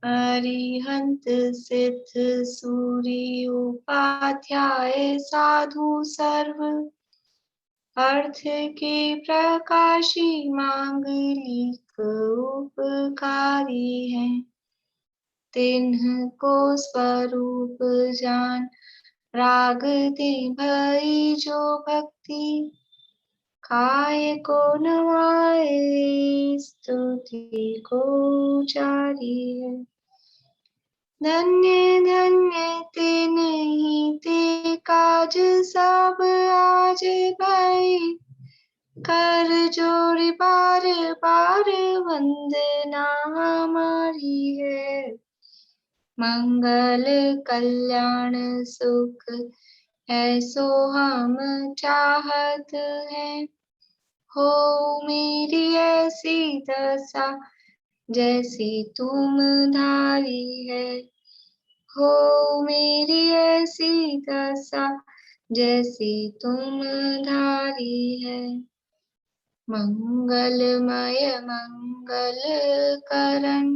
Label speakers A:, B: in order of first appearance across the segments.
A: अरिहंत सिद्ध सूरी उपाध्याय साधु सर्व अर्थ के प्रकाशी मांगलिक उपकारी है। तिन्ह स्वरूप जान राग दे भई जो भक्ति काय को नवाए स्तुति को जारी है। धन्य धन्य ते नहीं ते काज सब आज भाई कर जोड़ी बार बार वंदना हमारी है। मंगल कल्याण सुख ऐसो हम चाहत है। हो मेरी ऐसी दशा जैसी तुम धारी है। हो मेरी ऐसी दशा जैसी तुम धारी है। मंगलमय मंगल करण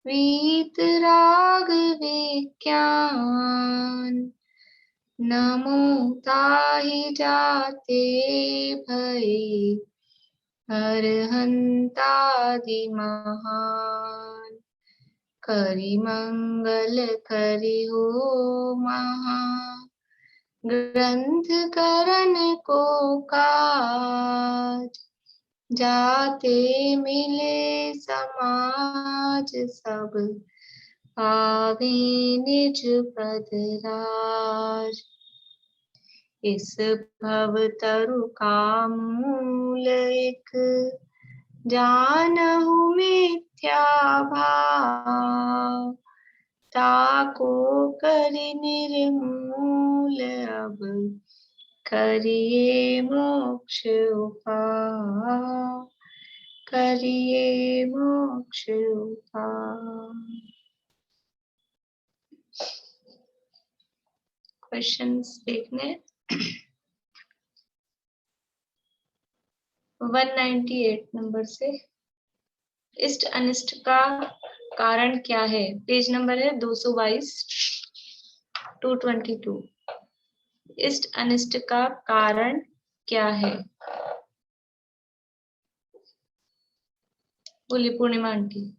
A: वीत राग विज्ञान नमो ताहि जाते भई अरहंतादि महान करि मंगल करि हो महा ग्रंथ करण को काज जाते मिले समाज सब पावे निज पद राज। इस भव तरु का मूल एक जानहु मिथ्या भाव ताको करि निर्मूल अब करिए मोक्ष उपाय करिए मोक्ष उपाय। क्वेश्चंस देखने 198 नंबर से इष्ट अनिष्ट का कारण क्या है। पेज नंबर है 222 222। इष्ट अनिष्ट का कारण क्या है। बोलिए पूर्णिमा आंटी।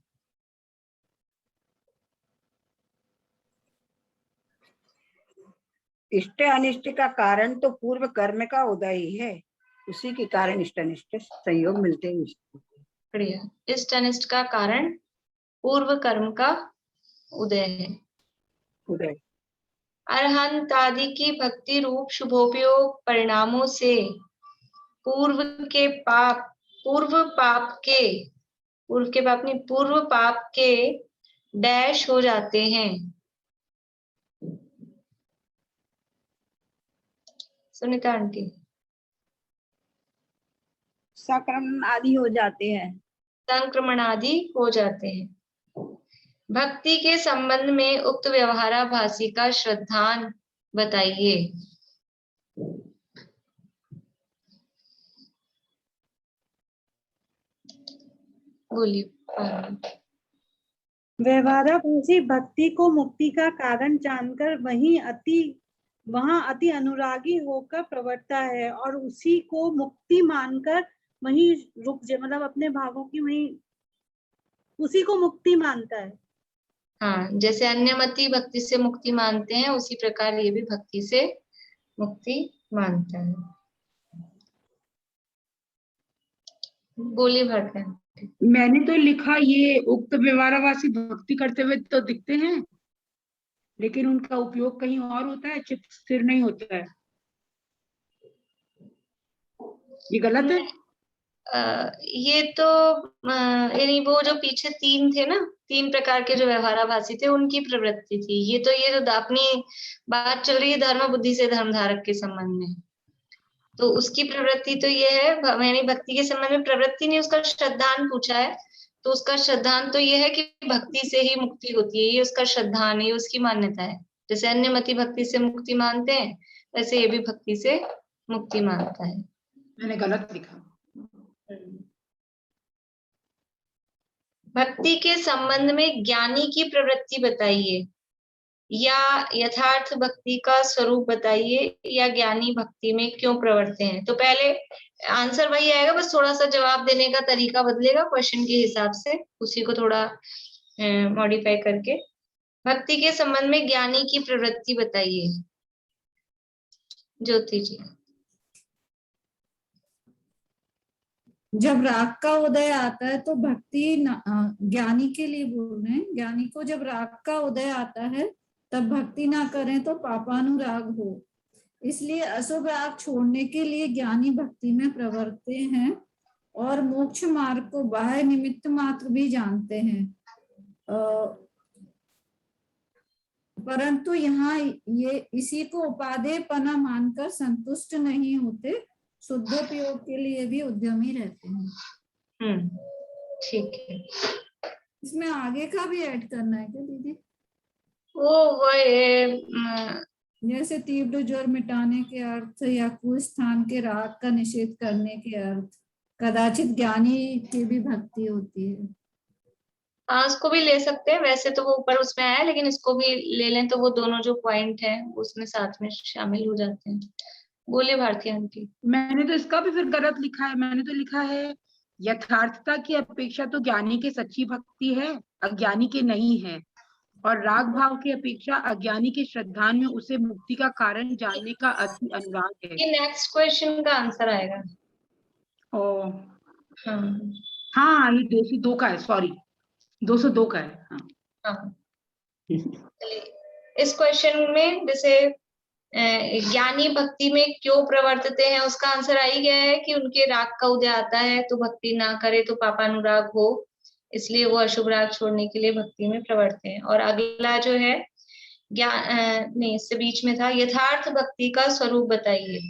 B: इष्ट अनिष्ट का कारण तो पूर्व कर्म का उदय ही है, उसी के कारण इष्ट अनिष्ट संयोग मिलते हैं।
A: बढ़िया। इष्ट अनिष्ट का कारण पूर्व कर्म का उदय है।
B: उदय
A: अरहंत आदि की भक्ति रूप शुभोपयोग परिणामों से पूर्व पाप के डैश हो जाते हैं। सुनीता आंटी।
B: संक्रमण आदि हो जाते हैं।
A: संक्रमण आदि हो जाते हैं। भक्ति के संबंध में उक्त व्यवहाराभासी का श्रद्धान बताइए। बोलिए।
C: व्यवहाराभासी भक्ति को मुक्ति का कारण जानकर वहाँ अति अनुरागी होकर प्रवर्तता है और उसी को मुक्ति मानकर वहीं रुक जाए, मतलब अपने भावों की वहीं उसी को मुक्ति मानता है।
A: हाँ, जैसे अन्यमति भक्ति से मुक्ति मानते हैं उसी प्रकार ये भी भक्ति से मुक्ति मानता है। बोलिए भटकन।
D: मैंने तो लिखा ये उक्त व्यवहाराभासी भक्ति करते हुए तो दिखते हैं, लेकिन उनका उपयोग कहीं और होता है, चित्त स्थिर नहीं होता है। ये गलत है।
A: ये तो यानी वो जो पीछे तीन थे ना, तीन प्रकार के जो व्यवहाराभासी थे उनकी प्रवृत्ति थी। ये जो अपनी बात चल रही है धर्म बुद्धि से धर्म धारक के संबंध में, तो उसकी प्रवृत्ति तो ये है, यानी भक्ति के संबंध में प्रवृत्ति नहीं, उसका श्रद्धान पूछा है। तो उसका श्रद्धान तो ये है कि भक्ति से ही मुक्ति होती है, ये उसका श्रद्धान है, ये उसकी मान्यता है। जैसे अन्यमति भक्ति से मुक्ति मानते हैं वैसे ये भी भक्ति से मुक्ति मानता है।
D: मैंने गलत लिखा।
A: भक्ति के संबंध में ज्ञानी की प्रवृत्ति बताइए, या यथार्थ भक्ति का स्वरूप बताइए, या ज्ञानी भक्ति में क्यों प्रवर्तते हैं। तो पहले आंसर वही आएगा, बस थोड़ा सा जवाब देने का तरीका बदलेगा क्वेश्चन के हिसाब से, उसी को थोड़ा मॉडिफाई करके। भक्ति के संबंध में ज्ञानी की प्रवृत्ति बताइए, ज्योति जी।
E: जब राग का उदय आता है तो भक्ति ज्ञानी के लिए बोल रहे हैं। ज्ञानी को जब राग का उदय आता है तब भक्ति ना करें तो पापानुराग हो, इसलिए अशुभ राग छोड़ने के लिए ज्ञानी भक्ति में प्रवर्तते हैं और मोक्ष मार्ग को बाह्य निमित्त मात्र भी जानते हैं। परंतु यहाँ ये इसी को उपादेयपना मानकर संतुष्ट नहीं होते, शुद्धोपयोग के लिए भी उद्यमी रहते हैं।
A: ठीक है।
E: इसमें आगे का भी ऐड करना है क्या दीदी?
A: वो
E: जैसे तीव्र ज्वर मिटाने के अर्थ या कुस्थान के राग का निषेध करने के अर्थ, कदाचित ज्ञानी की भी भक्ति होती है।
A: हाँ, इसको भी ले सकते हैं, वैसे तो वो ऊपर उसमें आया, लेकिन इसको भी ले लें तो वो दोनों जो पॉइंट है उसमें साथ में शामिल हो जाते हैं। बोलिए भारती आंटी।
D: मैंने तो इसका भी फिर गलत लिखा है। मैंने तो लिखा है यथार्थता की अपेक्षा तो ज्ञानी की सच्ची भक्ति है, अज्ञानी के नहीं है, और राग भाव की अपेक्षा अज्ञानी के श्रद्धान में उसे मुक्ति का कारण जानने का अति अनुराग है।
A: ये नेक्स्ट क्वेश्चन का आंसर आएगा।
D: ओ
A: हाँ,
D: ये 202 का है, सॉरी 202 का है।
A: हाँ। इस क्वेश्चन में जैसे ज्ञानी भक्ति में क्यों प्रवर्तते हैं, उसका आंसर आ ही गया है कि उनके राग का उदय आता है तो भक्ति ना करे तो पापानुराग हो, इसलिए वो अशुभ राग छोड़ने के लिए भक्ति में प्रवर्तते हैं। और अगला जो है नहीं, इससे बीच में था, यथार्थ भक्ति का स्वरूप बताइए।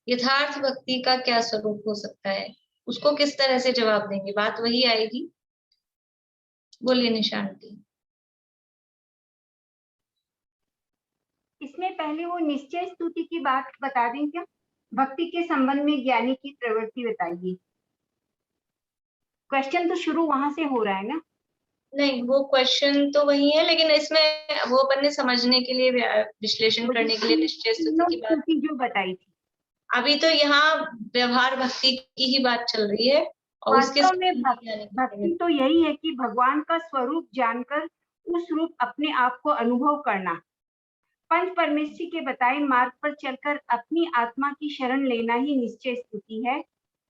A: यथार्थ भक्ति का क्या स्वरूप हो सकता है, उसको किस तरह से जवाब देंगे, बात वही आएगी। बोलिए निशांति।
B: इसमें पहले वो निश्चय स्तुति की बात बता दें क्या? भक्ति के संबंध में ज्ञानी की प्रवृत्ति बताइए। क्वेश्चन तो शुरू वहां से हो रहा है ना?
A: नहीं, वो क्वेश्चन तो वही है, लेकिन इसमें वो अपन ने समझने के लिए, विश्लेषण करने के लिए निश्चय स्तुति की बात
B: जो बताई थी।
A: अभी तो यहाँ व्यवहार भक्ति की ही बात चल रही है। और उसके
B: वास्तव में भक्ति तो यही है कि भगवान का स्वरूप जानकर उस रूप अपने आप को अनुभव करना, पंच परमेश्वरी के बताए मार्ग पर चलकर अपनी आत्मा की शरण लेना ही निश्चय स्तुति है।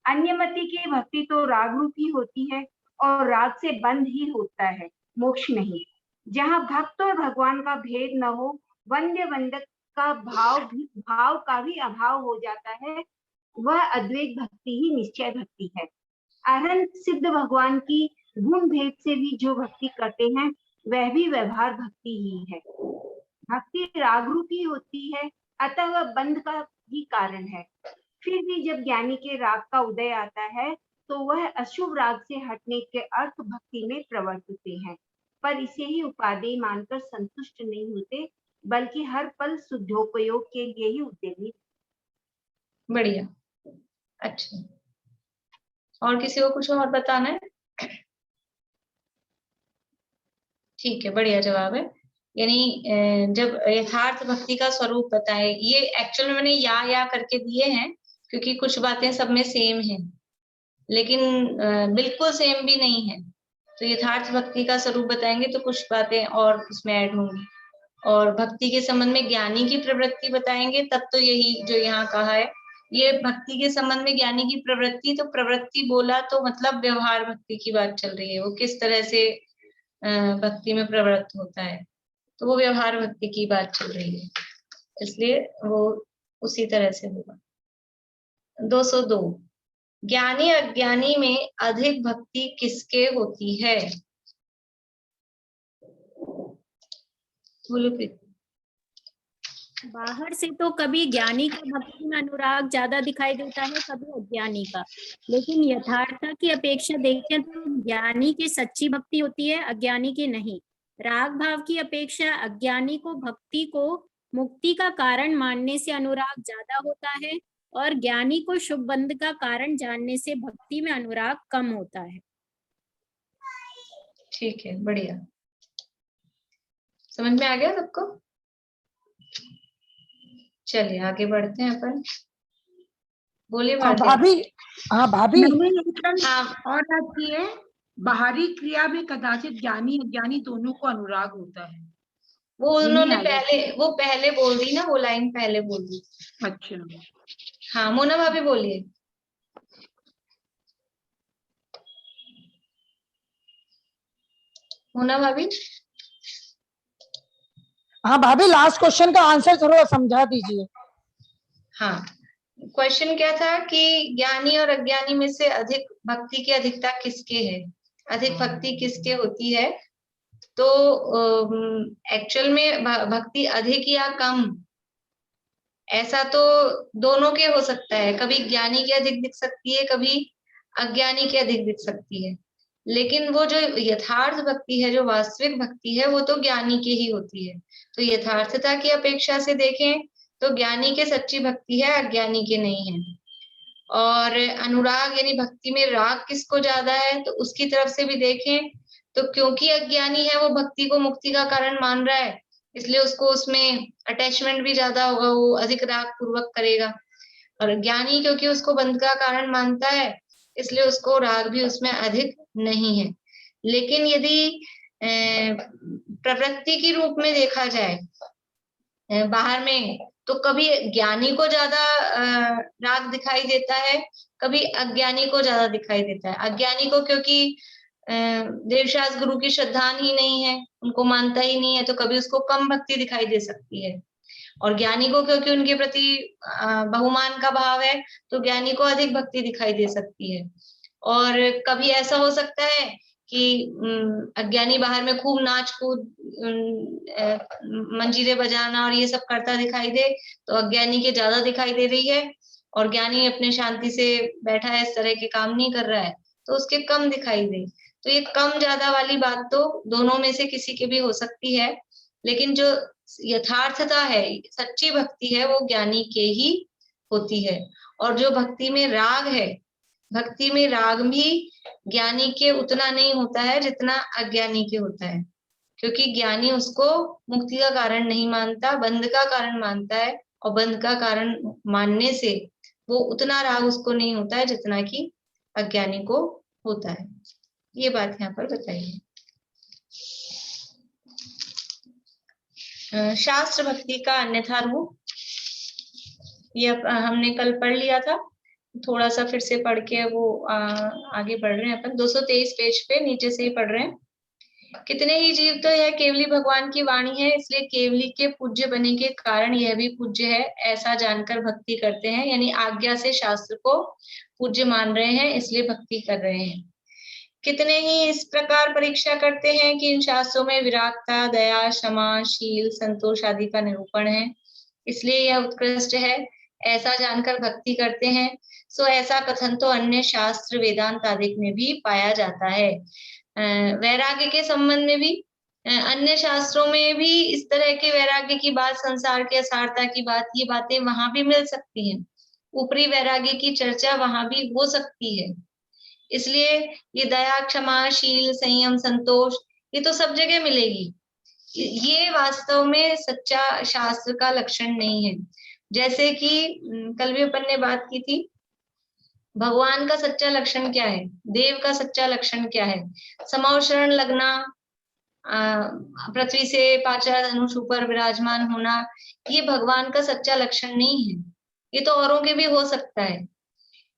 B: अन्यमति की भक्ति तो राग रूपी होती है और राग से बंध ही होता है, मोक्ष नहीं। जहाँ भक्त और भगवान का भेद न हो, वंद्य वंदक का भाव का भी अभाव हो जाता है, वह अद्वैत भक्ति ही निश्चय भक्ति है। अरहंत सिद्ध भगवान की गुण भेद से भी जो भक्ति करते हैं वह भी व्यवहार भक्ति ही है। भक्ति राग रूपी होती है, अतः वह बंध का भी कारण है। फिर भी जब ज्ञानी के राग का उदय आता है तो वह अशुभ राग से हटने के अर्थ भक्ति में प्रवर्तते हैं, पर इसे ही उपादेय मानकर संतुष्ट नहीं होते, बल्कि हर पल शुद्धोपयोग के लिए ही उद्यमी।
A: बढ़िया, अच्छा। और किसी को कुछ और बताना है? ठीक है, बढ़िया जवाब है। यानी जब यथार्थ भक्ति का स्वरूप बताए, ये एक्चुअल में मैंने या करके दिए हैं क्योंकि कुछ बातें सब में सेम है, लेकिन बिल्कुल सेम भी नहीं है। तो यथार्थ भक्ति का स्वरूप बताएंगे तो कुछ बातें और उसमें ऐड होंगी। और भक्ति के संबंध में ज्ञानी की प्रवृत्ति बताएंगे, तब तो यही जो यहाँ कहा है, ये भक्ति के संबंध में ज्ञानी की प्रवृत्ति, तो प्रवृत्ति बोला तो मतलब व्यवहार भक्ति की बात चल रही है, वो किस तरह से भक्ति में प्रवृत्त होता है, तो वो व्यवहार भक्ति की बात चल रही है, इसलिए वो उसी तरह से होगा। 202, ज्ञानी अज्ञानी में अधिक भक्ति किसके होती है? बोलो।
F: बाहर से तो कभी ज्ञानी का भक्ति में अनुराग ज्यादा दिखाई देता है, कभी अज्ञानी का, लेकिन यथार्थता की अपेक्षा देखें तो ज्ञानी की सच्ची भक्ति होती है, अज्ञानी की नहीं। राग भाव की अपेक्षा अज्ञानी को भक्ति को मुक्ति का कारण मानने से अनुराग ज्यादा होता है, और ज्ञानी को शुभ बंध का कारण जानने से भक्ति में अनुराग कम होता है।
A: ठीक है, बढ़िया, समझ में आ गया सबको? चलिए आगे बढ़ते हैं अपन। बोलिए
G: हाँ
A: भारती।
G: भाभी, हाँ भाभी,
D: मैंने एक कल
A: हाँ
D: और बात की है, बाहरी क्रिया में कदाचित ज्ञानी अज्ञानी दोनों को अनुराग होता है।
A: वो
D: ये नहीं
A: उन्होंने
D: आएगा।
A: पहले बोल दी ना, वो लाइन पहले बोल दी।
D: अच्छा,
A: हाँ मोना भाभी बोलिए। मोना भाभी।
G: हाँ भाभी, लास्ट क्वेश्चन का आंसर थोड़ा समझा दीजिए।
A: हाँ, क्वेश्चन क्या था कि ज्ञानी और अज्ञानी में से अधिक भक्ति की अधिकता किसके है, अधिक भक्ति किसके होती है? तो एक्चुअल में भक्ति अधिक या कम, ऐसा तो दोनों के हो सकता है। कभी ज्ञानी की अधिक दिख सकती है, कभी अज्ञानी की अधिक दिख सकती है, लेकिन वो जो यथार्थ भक्ति है, जो वास्तविक भक्ति है, वो तो ज्ञानी की ही होती है। तो यथार्थता की अपेक्षा से देखें तो ज्ञानी के सच्ची भक्ति है, अज्ञानी के नहीं है। और अनुराग यानी भक्ति में राग किसको ज्यादा है, तो उसकी तरफ से भी देखें तो क्योंकि अज्ञानी है वो भक्ति को मुक्ति का कारण मान रहा है, इसलिए उसको उसमें अटैचमेंट भी ज्यादा होगा, वो अधिक राग पूर्वक करेगा। और ज्ञानी क्योंकि उसको बंध का कारण मानता है, इसलिए उसको राग भी उसमें अधिक नहीं है। लेकिन यदि प्रवृत्ति के रूप में देखा जाए बाहर में, तो कभी ज्ञानी को ज्यादा राग दिखाई देता है, कभी अज्ञानी को ज्यादा दिखाई देता है। अज्ञानी को क्योंकि देवशास्त्र गुरु की श्रद्धा ही नहीं है, उनको मानता ही नहीं है, तो कभी उसको कम भक्ति दिखाई दे सकती है। और ज्ञानी को क्योंकि उनके प्रति बहुमान का भाव है, तो ज्ञानी को अधिक भक्ति दिखाई दे सकती है। और कभी ऐसा हो सकता है कि अज्ञानी बाहर में खूब नाच कूद मंजीरे बजाना और ये सब करता दिखाई दे, तो अज्ञानी के ज्यादा दिखाई दे रही है, और ज्ञानी अपने शांति से बैठा है, इस तरह के काम नहीं कर रहा है, तो उसके कम दिखाई दे। तो ये कम ज्यादा वाली बात तो दोनों में से किसी के भी हो सकती है, लेकिन जो यथार्थता है, सच्ची भक्ति है, वो ज्ञानी के ही होती है। और जो भक्ति में राग है, भक्ति में राग भी ज्ञानी के उतना नहीं होता है जितना अज्ञानी के होता है, क्योंकि ज्ञानी उसको मुक्ति का कारण नहीं मानता, बंध का कारण मानता है, और बंध का कारण मानने से वो उतना राग उसको नहीं होता है जितना कि अज्ञानी को होता है। ये बात यहाँ पर बताइए। शास्त्र भक्ति का अन्यथा रूप, ये हमने कल पढ़ लिया था, थोड़ा सा फिर से पढ़ के वो आगे बढ़ रहे हैं अपन। 223 पेज पे नीचे से ही पढ़ रहे हैं। कितने ही जीव तो यह केवली भगवान की वाणी है, इसलिए केवली के पूज्य बने के कारण यह भी पूज्य है, ऐसा जानकर भक्ति करते हैं। यानी आज्ञा से शास्त्र को पूज्य मान रहे हैं, इसलिए भक्ति कर रहे हैं। कितने ही इस प्रकार परीक्षा करते हैं कि इन शास्त्रों में विरागता, दया, क्षमा, शील, संतोष आदि का निरूपण है, इसलिए यह उत्कृष्ट है, ऐसा जानकर भक्ति करते हैं। सो ऐसा कथन तो अन्य शास्त्र वेदांत आदि में भी पाया जाता है। वैराग्य के संबंध में भी अन्य शास्त्रों में भी इस तरह के वैराग्य की बात, संसार के असारता की बात, ये बातें वहां भी मिल सकती हैं। ऊपरी वैराग्य की चर्चा वहां भी हो सकती है। इसलिए ये दया, क्षमा, शील, संयम, संतोष, ये तो सब जगह मिलेगी। ये वास्तव में सच्चा शास्त्र का लक्षण नहीं है। जैसे कि कल भी अपन ने बात की थी, भगवान का सच्चा लक्षण क्या है, देव का सच्चा लक्षण क्या है? समौ शरण लगना, पृथ्वी से 5 धनुष ऊपर विराजमान होना, ये भगवान का सच्चा लक्षण नहीं है। ये तो औरों के भी हो सकता है।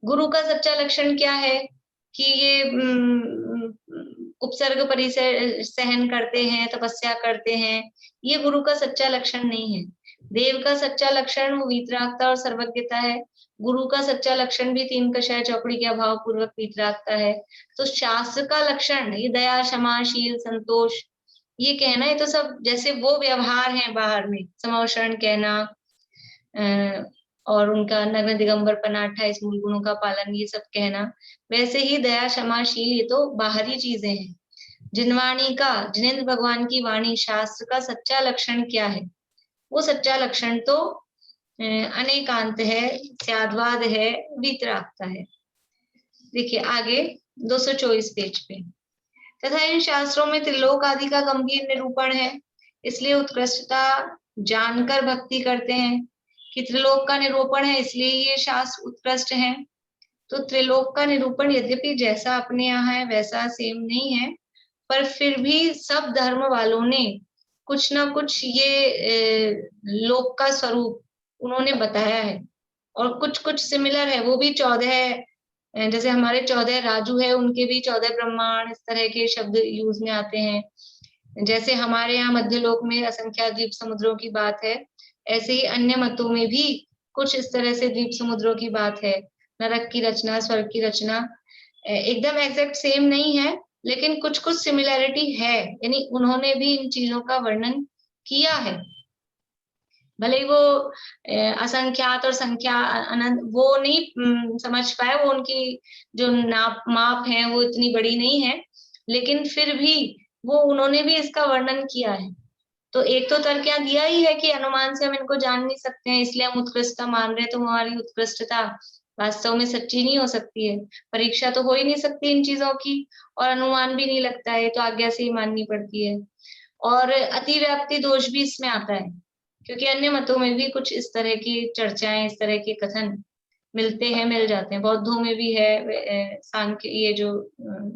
A: गुरु का सच्चा लक्षण क्या है कि ये उपसर्ग परिसर सहन करते हैं, तपस्या करते हैं, ये गुरु का सच्चा लक्षण नहीं है। देव का सच्चा लक्षण वो वीतरागता और सर्वज्ञता है। गुरु का सच्चा लक्षण भी 3 कषाय चौकड़ी के अभाव पूर्वक वीतरागता है। तो शास्त्र का लक्षण ये दया, क्षमा, शील, संतोष, ये कहना, ये तो सब जैसे वो व्यवहार है बाहर में, समावशरण कहना और उनका नग्न दिगंबरपना, 28 मूल गुणों का पालन, ये सब कहना, वैसे ही दया, क्षमा, शील, ये तो बाहरी चीजें हैं। जिनवाणी का, जिनेन्द्र भगवान की वाणी, शास्त्र का सच्चा लक्षण क्या है? वो सच्चा लक्षण तो अनेकांत है, स्याद्वाद है, वीतरागता है। देखिए आगे 224 पेज पे, तथा इन शास्त्रों में त्रिलोक आदि का गंभीर निरूपण है, इसलिए उत्कृष्टता जानकर भक्ति करते हैं कि त्रिलोक का निरूपण है, इसलिए ये शास्त्र उत्कृष्ट है। तो त्रिलोक का निरूपण यद्यपि जैसा अपने यहाँ है वैसा सेम नहीं है, पर फिर भी सब धर्म वालों ने कुछ ना कुछ ये लोक का स्वरूप उन्होंने बताया है, और कुछ कुछ सिमिलर है। वो भी 14, जैसे हमारे 14 राजू है, उनके भी 14 ब्रह्मांड इस तरह के शब्द यूज में आते हैं। जैसे हमारे यहाँ मध्यलोक में असंख्या द्वीप समुद्रों की बात है, ऐसे ही अन्य मतों में भी कुछ इस तरह से द्वीप समुद्रों की बात है। नरक की रचना, स्वर्ग की रचना एकदम एग्जैक्ट सेम नहीं है, लेकिन कुछ कुछ सिमिलैरिटी है, यानी उन्होंने भी इन चीजों का वर्णन किया है। भले ही वो असंख्यात और संख्या अनंत वो नहीं समझ पाए, वो उनकी जो माप है वो इतनी बड़ी नहीं है, लेकिन फिर भी वो उन्होंने भी इसका वर्णन किया है। तो एक तो तर्क यहाँ दिया ही है कि अनुमान से हम इनको जान नहीं सकते हैं, इसलिए हम उत्कृष्टता मान रहे हैं, तो हमारी उत्कृष्टता वास्तव में सच्ची नहीं हो सकती है। परीक्षा तो हो ही नहीं सकती इन चीजों की, और अनुमान भी नहीं लगता है, तो आज्ञा से ही माननी पड़ती है। और अतिव्याप्ति दोष भी इसमें आता है, क्योंकि अन्य मतों में भी कुछ इस तरह की चर्चाएं, इस तरह के कथन मिलते हैं, मिल जाते हैं। बौद्धों में भी है, सांख्य, ये जो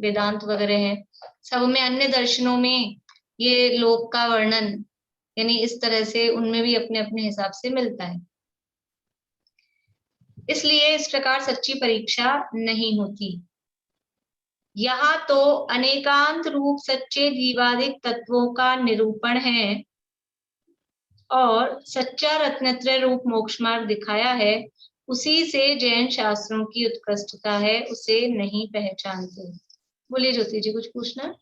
A: वेदांत वगैरह है, सब में, अन्य दर्शनों में ये लोक का वर्णन यानी इस तरह से उनमें भी अपने अपने हिसाब से मिलता है। इसलिए इस प्रकार सच्ची परीक्षा नहीं होती। यहाँ तो अनेकांत रूप सच्चे जीवादिक तत्वों का निरूपण है, और सच्चा रत्नत्रय रूप मोक्ष मार्ग दिखाया है, उसी से जैन शास्त्रों की उत्कृष्टता है, उसे नहीं पहचानते। बोलिए ज्योति जी, कुछ पूछना?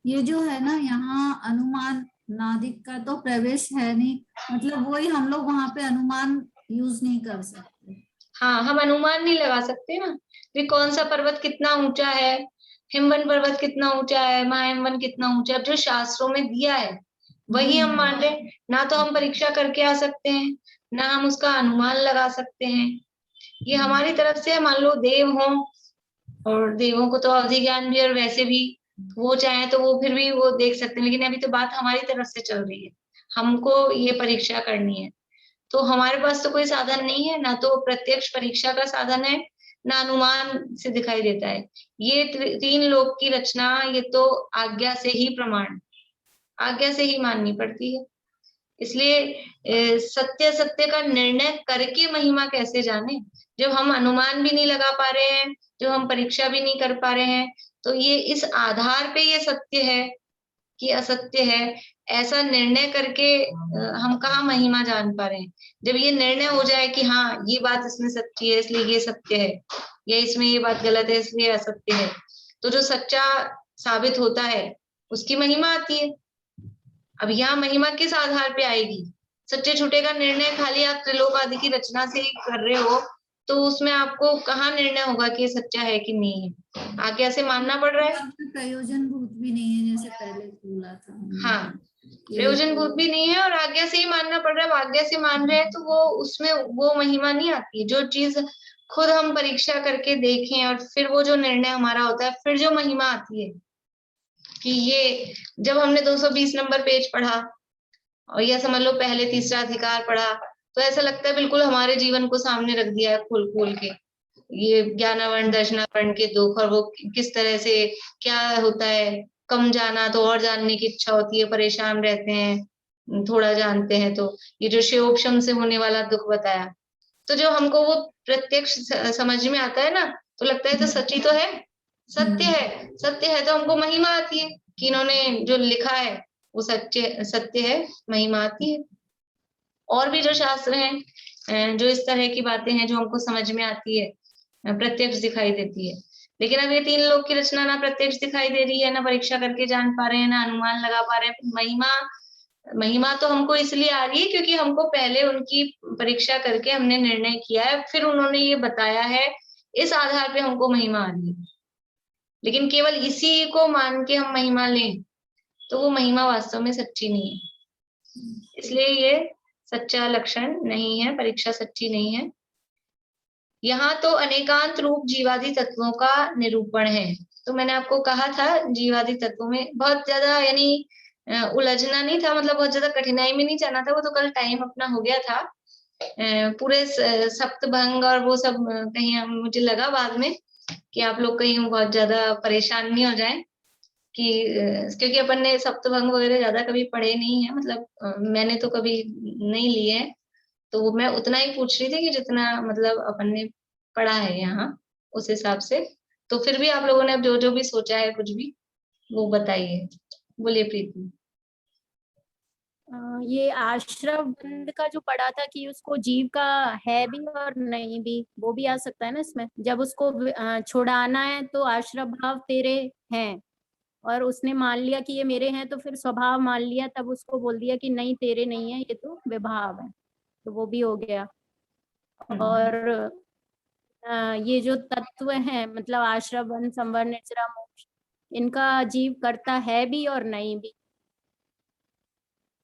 E: ये जो है ना, यहाँ अनुमान नादिक का तो प्रवेश है नहीं, मतलब वही हम लोग वहां पे अनुमान यूज नहीं कर सकते।
A: हाँ, हम अनुमान नहीं लगा सकते ना कि कौन सा पर्वत कितना ऊंचा है, हिमवन पर्वत कितना ऊंचा है, महाहिमवन कितना ऊंचा है। जो शास्त्रों में दिया है वही हम मान रहे हैं। ना तो हम परीक्षा करके आ सकते हैं, ना हम उसका अनुमान लगा सकते हैं। ये हमारी तरफ से, मान लो देव हो, और देवों को तो अवधि ज्ञान भी, और वैसे भी वो चाहे तो वो फिर भी वो देख सकते हैं, लेकिन अभी तो बात हमारी तरफ से चल रही है, हमको ये परीक्षा करनी है। तो हमारे पास तो कोई साधन नहीं है, ना तो प्रत्यक्ष परीक्षा का साधन है, ना अनुमान से दिखाई देता है। ये 3 लोक की रचना, ये तो आज्ञा से ही प्रमाण, आज्ञा से ही माननी पड़ती है। इसलिए सत्य सत्य का निर्णय करके महिमा कैसे जाने, जब हम अनुमान भी नहीं लगा पा रहे हैं, जब हम परीक्षा भी नहीं कर पा रहे हैं, तो ये इस आधार पे ये सत्य है कि असत्य है, ऐसा निर्णय करके हम कहाँ महिमा जान पा रहे हैं। जब ये निर्णय हो जाए कि हाँ ये बात इसमें सच्ची है इसलिए ये सत्य है, या इसमें ये बात गलत है इसलिए असत्य है, तो जो सच्चा साबित होता है उसकी महिमा आती है। अब यहाँ महिमा किस आधार पे आएगी? सच्चे झूठे का निर्णय खाली आप त्रिलोक आदि की रचना से ही कर रहे हो, तो उसमें आपको कहाँ निर्णय होगा कि ये सच्चा है कि नहीं है? आज्ञा से मानना पड़ रहा है।
E: प्रयोजन भूत भी नहीं है, जैसे पहले बोला था।
A: हाँ, प्रयोजन भूत भी नहीं है, और आज्ञा से ही मानना पड़ रहा है। आज्ञा से मान रहे हैं तो वो उसमें वो महिमा नहीं आती। जो चीज खुद हम परीक्षा करके देखें और फिर वो जो निर्णय हमारा होता है, फिर जो महिमा आती है कि ये, जब हमने 220 नंबर पेज पढ़ा और या समझ लो पहले तीसरा अधिकार पढ़ा, तो ऐसा लगता है बिल्कुल हमारे जीवन को सामने रख दिया है खोल खोल के, ये ज्ञानावरण दर्शनावरण के दुख, और वो किस तरह से क्या होता है। कम जाना तो और जानने की इच्छा होती है, परेशान रहते हैं थोड़ा जानते हैं तो। ये जो शिवोपशम से होने वाला दुख बताया, तो जो हमको वो प्रत्यक्ष समझ में आता है ना, तो लगता है तो सच्ची तो है, सत्य है। सत्य है तो हमको महिमा आती है कि इन्होंने जो लिखा है वो सत्य है, महिमा आती है। और भी जो शास्त्र हैं, जो इस तरह की बातें हैं जो हमको समझ में आती है, प्रत्यक्ष दिखाई देती है। लेकिन अब ये 3 लोक की रचना ना प्रत्यक्ष दिखाई दे रही है, ना परीक्षा करके जान पा रहे हैं, ना अनुमान लगा पा रहे हैं। महिमा तो हमको इसलिए आ रही है क्योंकि हमको पहले उनकी परीक्षा करके हमने निर्णय किया है, फिर उन्होंने ये बताया है, इस आधार पे हमको महिमा आ रही है। लेकिन केवल इसी को मान के हम महिमा लें तो वो महिमा वास्तव में सच्ची नहीं है। इसलिए ये सच्चा लक्षण नहीं है, परीक्षा सच्ची नहीं है। यहाँ तो अनेकांत रूप जीवादि तत्वों का निरूपण है, तो मैंने आपको कहा था जीवादि तत्वों में बहुत ज्यादा यानी उलझना नहीं था, मतलब बहुत ज्यादा कठिनाई में नहीं जाना था, वो तो कल टाइम अपना हो गया था। पूरे सप्तभंग और वो सब कहीं मुझे लगा बाद में कि आप लोग कहीं बहुत ज्यादा परेशान नहीं हो जाएं कि क्योंकि अपन ने सप्तभंग वगैरह ज्यादा कभी पढ़े नहीं है, मतलब मैंने तो कभी नहीं लिए हैं, तो वो मैं उतना ही पूछ रही थी कि जितना मतलब अपन ने पढ़ा है यहाँ उस हिसाब से। तो फिर भी आप लोगों ने अब जो जो भी सोचा है कुछ भी वो बताइए। बोलिए प्रीति।
F: ये आश्रम बंद का जो पढ़ा था कि उसको जीव का है भी और नहीं भी, वो भी आ सकता है ना इसमें। जब उसको छुड़ाना है तो आश्रम भाव तेरे हैं, और उसने मान लिया कि ये मेरे हैं, तो फिर स्वभाव मान लिया, तब उसको बोल दिया कि नहीं तेरे नहीं है, ये तो विभाव है, तो वो भी हो गया। और ये जो तत्व हैं मतलब आश्रम वन संवर निर्जरा मोक्ष, इनका जीव करता है भी और नहीं भी,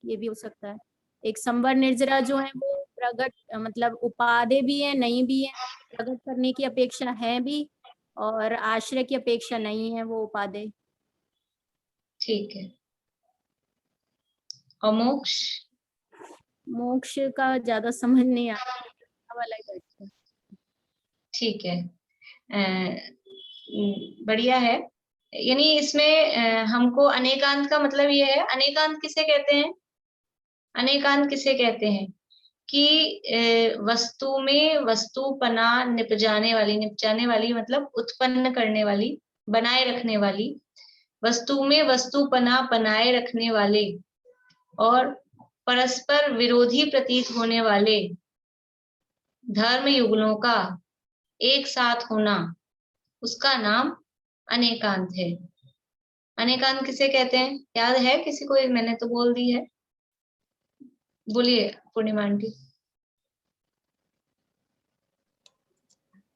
F: ये भी हो सकता है। एक संवर निर्जरा जो है वो प्रकट मतलब उपादेय भी है नहीं भी है, प्रकट करने की अपेक्षा है भी और आश्रय की अपेक्षा नहीं है, वो उपादेय।
A: ठीक है। और मोक्ष?
F: मोक्ष का ज्यादा समझ नहीं आ रहा वाला ही बैठता है।
A: ठीक है, बढ़िया है। यानी इसमें हमको अनेकांत का मतलब ये है, अनेकांत किसे कहते हैं? अनेकांत किसे कहते हैं कि वस्तु में वस्तुपना निपजाने वाली मतलब उत्पन्न करने वाली, बनाए रखने वाली, वस्तु में वस्तुपना बनाए रखने वाले और परस्पर विरोधी प्रतीत होने वाले धर्म युगलों का एक साथ होना, उसका नाम अनेकांत है। अनेकांत किसे कहते हैं याद है किसी को? मैंने तो बोल दी है, बोलिए पूर्णिमा आंटी।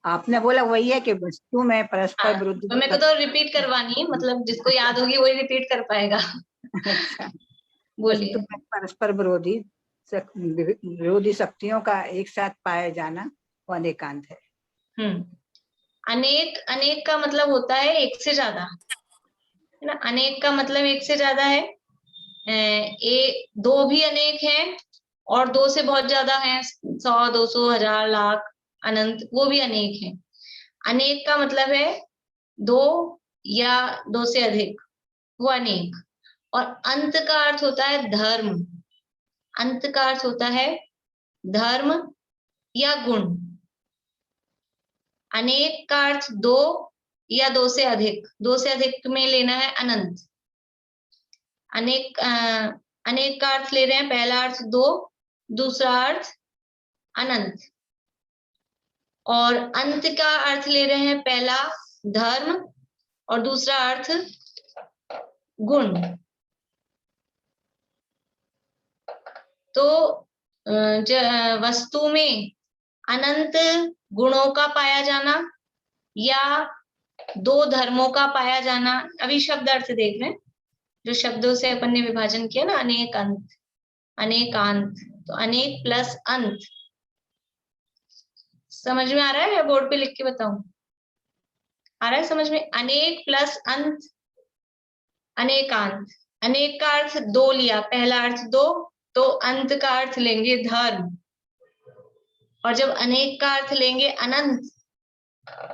H: आपने बोला वही है कि वस्तु में परस्पर विरुद्ध।
A: तो मेरे को तो रिपीट करवानी है, मतलब जिसको याद होगी वही रिपीट कर पाएगा।
H: अच्छा,
A: बोलिए।
H: वस्तु में परस्पर विरोधी शक्तियों का एक साथ पाया जाना वो अनेकांत है।
A: अनेक, अनेक का मतलब होता है एक से ज्यादा, है ना। अनेक का मतलब एक से ज्यादा है। दो भी अनेक हैं और दो से बहुत ज्यादा हैं, 100, 200, 1000, लाख, अनंत, वो भी अनेक हैं। अनेक का मतलब है दो या दो से अधिक, वो अनेक। और अंत का अर्थ होता है धर्म, अंत का अर्थ होता है धर्म या गुण। अनेक का अर्थ दो या दो से अधिक, दो से अधिक में लेना है अनंत। अनेक अनेक का अर्थ ले रहे हैं, पहला अर्थ दो, दूसरा अर्थ अनंत। और अंत का अर्थ ले रहे हैं, पहला धर्म और दूसरा अर्थ गुण। तो वस्तु में अनंत गुणों का पाया जाना या दो धर्मों का पाया जाना। अभी शब्द अर्थ देख रहे हैं, जो शब्दों से अपन ने विभाजन किया ना, अनेक अंत, अनेकांत, तो अनेक प्लस अंत। समझ में आ रहा है या बोर्ड पे लिख के बताऊं? आ रहा है समझ में? अनेक प्लस अंत, अनेकांत। अनेक का अर्थ दो लिया, पहला अर्थ दो, तो अंत का अर्थ लेंगे धर्म। और जब अनेक का अर्थ लेंगे अनंत,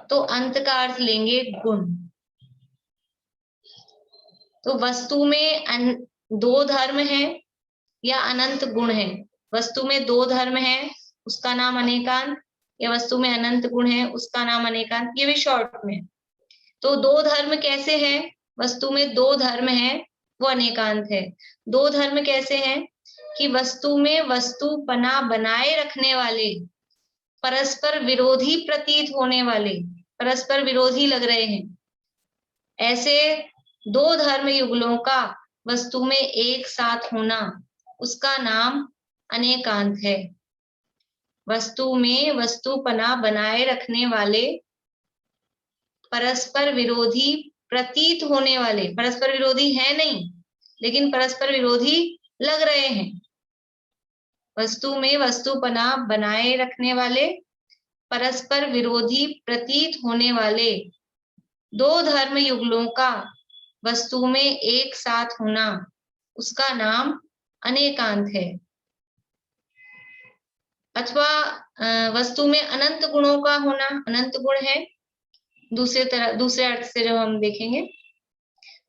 A: तो अंत का अर्थ लेंगे गुण। तो वस्तु में दो धर्म है या अनंत गुण है। वस्तु में दो धर्म है, उसका नाम अनेकांत, या वस्तु में अनंत गुण है, उसका नाम अनेकांत। ये भी शॉर्ट में। तो दो धर्म कैसे हैं? वस्तु में दो धर्म है, वो अनेकांत है। दो धर्म कैसे हैं कि वस्तु में वस्तुपना बनाए रखने वाले, परस्पर विरोधी प्रतीत होने वाले, परस्पर विरोधी लग रहे हैं, ऐसे दो धर्म युगलों का वस्तु में एक साथ होना, उसका नाम अनेकांत है। वस्तु में वस्तुपना बनाए रखने वाले, परस्पर विरोधी प्रतीत होने वाले, परस्पर विरोधी है नहीं लेकिन परस्पर विरोधी लग रहे हैं। वस्तु में वस्तुपना बनाए रखने वाले, परस्पर विरोधी प्रतीत होने वाले दो धर्म युगलों का वस्तु में एक साथ होना, उसका नाम अनेकांत है। अथवा वस्तु में अनंत गुणों का होना, अनंत गुण है दूसरे अर्थ से जब हम देखेंगे